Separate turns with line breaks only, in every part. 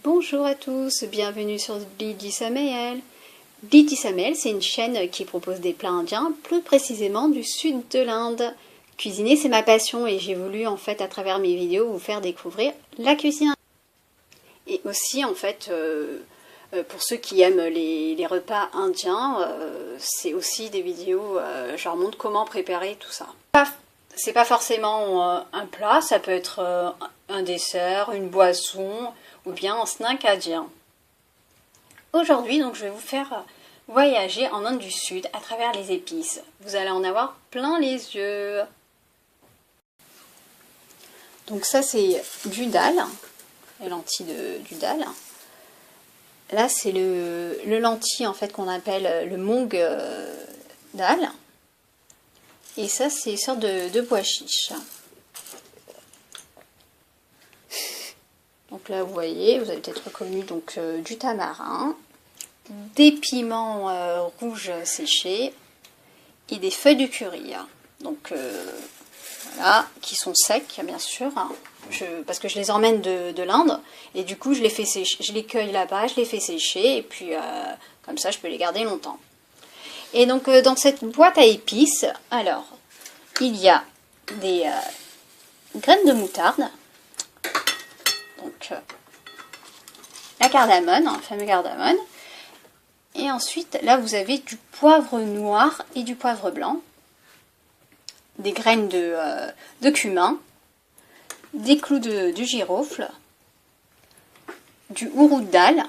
Bonjour à tous, bienvenue sur Lydie Samael. Lydie Samael, c'est une chaîne qui propose des plats indiens, plus précisément du sud de l'Inde. Cuisiner, c'est ma passion et j'ai voulu en fait à travers mes vidéos vous faire découvrir la cuisine. Et aussi en fait, pour ceux qui aiment les repas indiens, c'est aussi des vidéos, je leur montre comment préparer tout ça. C'est pas forcément un plat, ça peut être un dessert, une boisson ou bien un snack indien. Aujourd'hui, donc, je vais vous faire voyager en Inde du Sud à travers les épices. Vous allez en avoir plein les yeux. Donc ça, c'est du dal, les lentilles du dal. Là, c'est le lentilles en fait qu'on appelle le mung dal. Et ça, c'est une sorte de pois chiche. Donc là, vous voyez, vous avez peut-être reconnu donc, du tamarin, des piments rouges séchés et des feuilles de curry. Donc voilà, qui sont secs, bien sûr, parce que je les emmène de l'Inde et du coup, je les fais sécher, je les cueille là-bas, je les fais sécher et puis comme ça, je peux les garder longtemps. Et donc, dans cette boîte à épices, alors, il y a des graines de moutarde, donc la cardamone, le fameux cardamone, et ensuite, là, vous avez du poivre noir et du poivre blanc, des graines de cumin, des clous de girofle, du urud dal,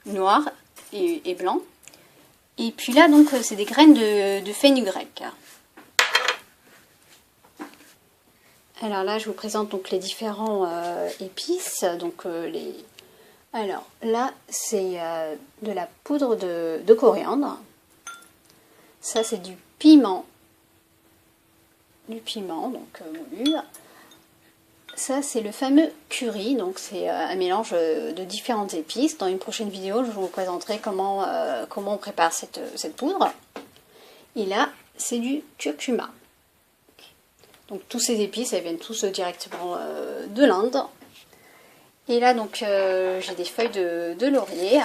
noir et blanc, et puis là, donc, c'est des graines de fenugrec. Alors là, je vous présente donc les différents épices. Donc alors là, c'est de la poudre de coriandre. Ça, c'est du piment. Donc moulu. Ça, c'est le fameux curry. Donc c'est un mélange de différentes épices. Dans une prochaine vidéo, je vous présenterai comment on prépare cette poudre. Et là, c'est du curcuma. Donc tous ces épices, elles viennent tous directement de l'Inde. Et là donc j'ai des feuilles de laurier,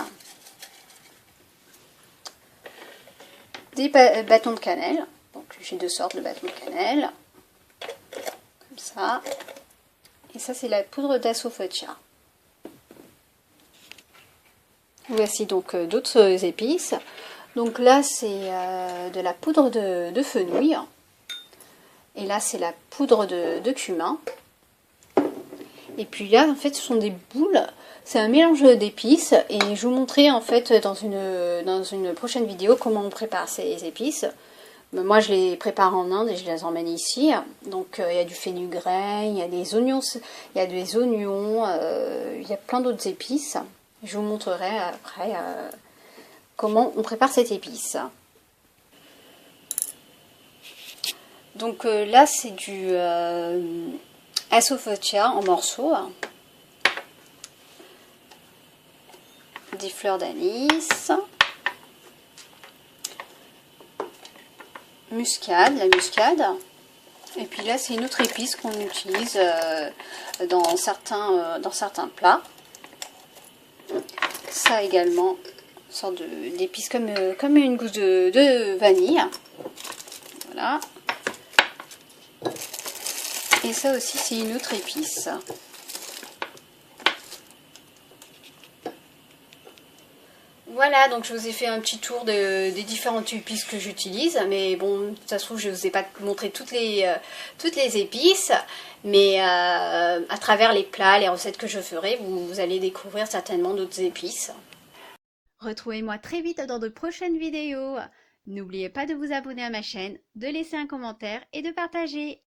des bâtons de cannelle. Donc j'ai deux sortes de bâtons de cannelle, comme ça. Et ça c'est la poudre d'asafoetida. Voici donc d'autres épices. Donc là c'est de la poudre de fenouil. Et là, c'est la poudre de cumin. Et puis là, en fait, ce sont des boules. C'est un mélange d'épices. Et je vous montrerai, en fait, dans une prochaine vidéo, comment on prépare ces épices. Moi, je les prépare en Inde et je les emmène ici. Donc, il y a du fenugrec, il y a des oignons, il y a plein d'autres épices. Je vous montrerai après comment on prépare cette épice. Donc là, c'est du asafoetida en morceaux, des fleurs d'anis, la muscade, et puis là, c'est une autre épice qu'on utilise dans certains plats. Ça également, une sorte d'épice comme une gousse de vanille. Voilà. Et ça aussi, c'est une autre épice. Voilà, donc je vous ai fait un petit tour des différentes épices que j'utilise. Mais bon, ça se trouve, je ne vous ai pas montré toutes les épices. Mais à travers les plats, les recettes que je ferai, vous allez découvrir certainement d'autres épices. Retrouvez-moi très vite dans de prochaines vidéos. N'oubliez pas de vous abonner à ma chaîne, de laisser un commentaire et de partager.